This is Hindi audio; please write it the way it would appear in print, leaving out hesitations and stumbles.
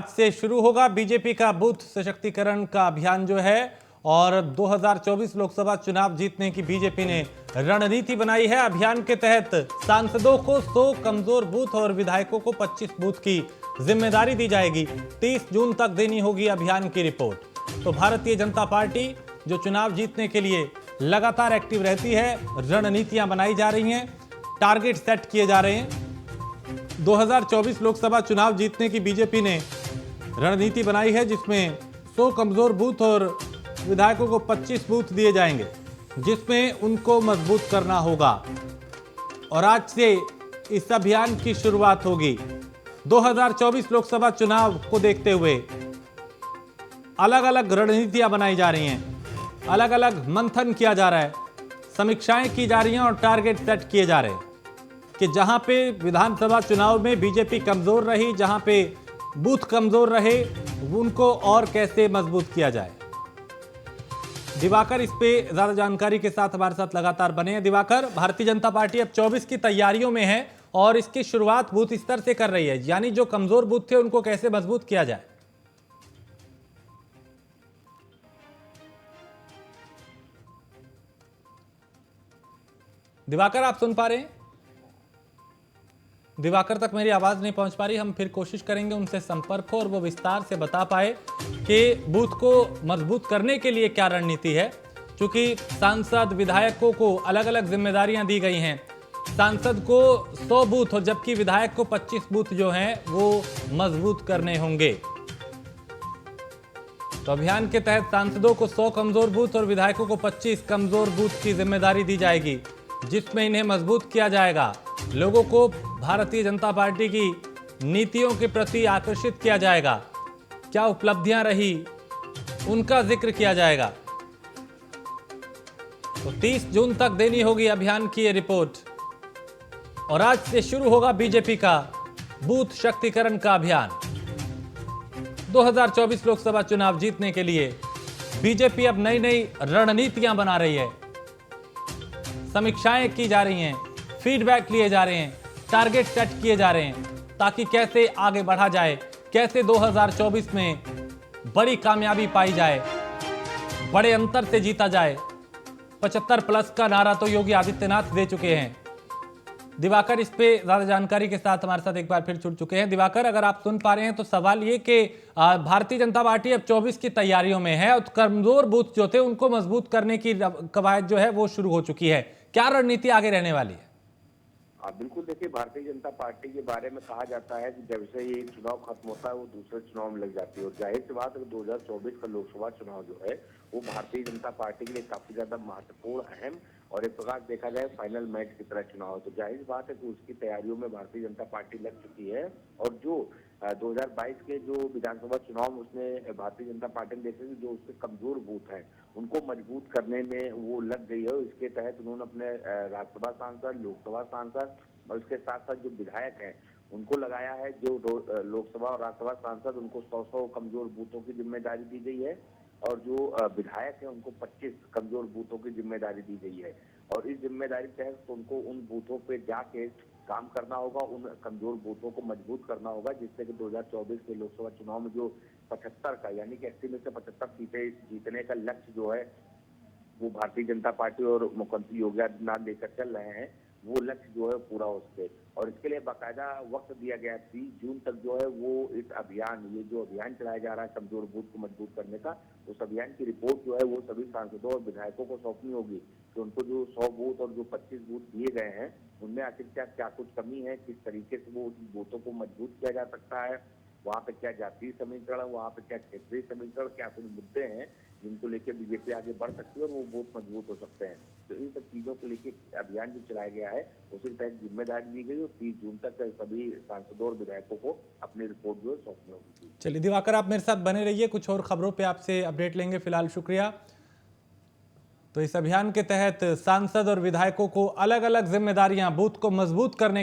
आज से शुरू होगा बीजेपी का बूथ सशक्तिकरण का अभियान जो है। और 2024 लोकसभा चुनाव जीतने की बीजेपी ने रणनीति बनाई है। अभियान के तहत सांसदों को 100 कमजोर बूथ और विधायकों को 25 बूथ की जिम्मेदारी दी जाएगी। 30 जून तक देनी होगी अभियान की रिपोर्ट। तो भारतीय जनता पार्टी जो चुनाव जीतने के लिए लगातार एक्टिव रहती है, रणनीतियां बनाई जा रही हैं, टारगेट सेट किए जा रहे हैं। 2024 लोकसभा चुनाव जीतने की बीजेपी ने रणनीति बनाई है, जिसमें 100 कमजोर बूथ और विधायकों को 25 बूथ दिए जाएंगे, जिसमें उनको मजबूत करना होगा। और आज से इस अभियान की शुरुआत होगी। 2024 लोकसभा चुनाव को देखते हुए अलग अलग रणनीतियां बनाई जा रही हैं, अलग अलग मंथन किया जा रहा है, समीक्षाएं की जा रही हैं और टारगेट सेट किए जा रहे हैं कि जहां पे विधानसभा चुनाव में बीजेपी कमजोर रही, जहां पे बूथ कमजोर रहे, उनको और कैसे मजबूत किया जाए। दिवाकर इस पे ज्यादा जानकारी के साथ हमारे साथ लगातार बने हैं। दिवाकर, भारतीय जनता पार्टी अब 24 की तैयारियों में है और इसकी शुरुआत बूथ स्तर से कर रही है, यानी जो कमजोर बूथ थे उनको कैसे मजबूत किया जाए। दिवाकर, आप सुन पा रहे हैं? दिवाकर तक मेरी आवाज नहीं पहुंच पा रही। हम फिर कोशिश करेंगे उनसे संपर्क हो और वो विस्तार से बता पाए कि बूथ को मजबूत करने के लिए क्या रणनीति है। क्योंकि सांसद विधायकों को अलग अलग जिम्मेदारियां दी गई हैं। सांसद को 100 बूथ और जबकि विधायक को 25 बूथ जो हैं वो मजबूत करने होंगे। तो अभियान के तहत सांसदों को 100 कमजोर बूथ और विधायकों को 25 कमजोर बूथ की जिम्मेदारी दी जाएगी, जिसमें इन्हें मजबूत किया जाएगा। लोगों को भारतीय जनता पार्टी की नीतियों के प्रति आकर्षित किया जाएगा। क्या उपलब्धियां रही उनका जिक्र किया जाएगा। तो 30 जून तक देनी होगी अभियान की ये रिपोर्ट। और आज से शुरू होगा बीजेपी का बूथ शक्तिकरण का अभियान। 2024 लोकसभा चुनाव जीतने के लिए बीजेपी अब नई नई रणनीतियां बना रही है, समीक्षाएं की जा रही हैं, फीडबैक लिए जा रहे हैं, टारगेट सेट किए जा रहे हैं, ताकि कैसे आगे बढ़ा जाए, कैसे 2024 में बड़ी कामयाबी पाई जाए, बड़े अंतर से जीता जाए। 75 प्लस का नारा तो योगी आदित्यनाथ दे चुके हैं। दिवाकर इस पे ज्यादा जानकारी के साथ हमारे साथ एक बार फिर जुड़ चुके हैं। दिवाकर, अगर आप सुन पा रहे हैं तो सवाल ये कि भारतीय जनता पार्टी अब 24 की तैयारियों में है और कमजोर बूथ जो थे उनको मजबूत करने की कवायद जो है वो शुरू हो चुकी है। क्या रणनीति आगे रहने वाली है? बिल्कुल, देखिए, भारतीय जनता पार्टी के बारे में कहा जाता है कि जब से ये चुनाव खत्म होता है वो दूसरे चुनाव में लग जाती है। और जाहिर सी बात है 2024 का लोकसभा चुनाव जो है वो भारतीय जनता पार्टी के लिए काफी ज्यादा महत्वपूर्ण, अहम और एक प्रकार देखा जाए फाइनल मैच की तरह चुनाव है। तो जाहिर बात है कि उसकी तैयारियों में भारतीय जनता पार्टी लग चुकी है। और जो 2022 के जो विधानसभा चुनाव में उसने भारतीय जनता पार्टी ने देखे कि जो उसके कमजोर बूथ हैं उनको मजबूत करने में वो लग गई है। इसके तहत उन्होंने अपने राज्यसभा सांसद, लोकसभा सांसद और उसके साथ साथ जो विधायक हैं उनको लगाया है। जो लोकसभा और राज्यसभा सांसद उनको 100 कमजोर बूथों की जिम्मेदारी दी गई है और जो विधायक हैं उनको 25 कमजोर बूथों की जिम्मेदारी दी गई है। और इस जिम्मेदारी के तहत उनको उन बूथों पे जाके काम करना होगा, उन कमजोर बूथों को मजबूत करना होगा, जिससे कि 2024 के लोकसभा चुनाव में जो 75 का यानी कि 80 में से 75 सीटें जीतने का लक्ष्य जो है वो भारतीय जनता पार्टी और मुख्यमंत्री योगी आदित्यनाथ लेकर चल रहे हैं, वो लक्ष्य जो है पूरा हो सके। और इसके लिए बाकायदा वक्त दिया गया है 30 जून तक जो है वो इस अभियान, ये जो अभियान चलाया जा रहा है कमजोर बूथ को मजबूत करने का, उस अभियान की रिपोर्ट जो है वो सभी सांसदों और विधायकों को सौंपनी होगी कि उनको जो 100 बूथ और जो 25 बूथ दिए गए हैं उनमें आखिर क्या कुछ कमी है, किस तरीके से वो उन बूथों को मजबूत किया जा सकता है, वहाँ पे क्या जातीय समीकरण, वहाँ पे क्या क्षेत्रीय समीकरण, क्या कुछ मुद्दे हैं जिनको लेकर बीजेपी आगे बढ़ सकती है और वो बहुत मजबूत हो सकते हैं। तो इन सब चीजों को लेकर अभियान जो चलाया गया है उसी के तहत जिम्मेदारी दी गई और 30 जून तक सभी सांसदों और विधायकों को अपनी रिपोर्ट जो है सौंपनी होगी। चलिए दिवाकर, आप मेरे साथ बने रहिए, कुछ और खबरों पे आपसे अपडेट लेंगे। फिलहाल शुक्रिया। तो इस अभियान के तहत सांसद और विधायकों को अलग अलग जिम्मेदारियां बूथ को मजबूत करने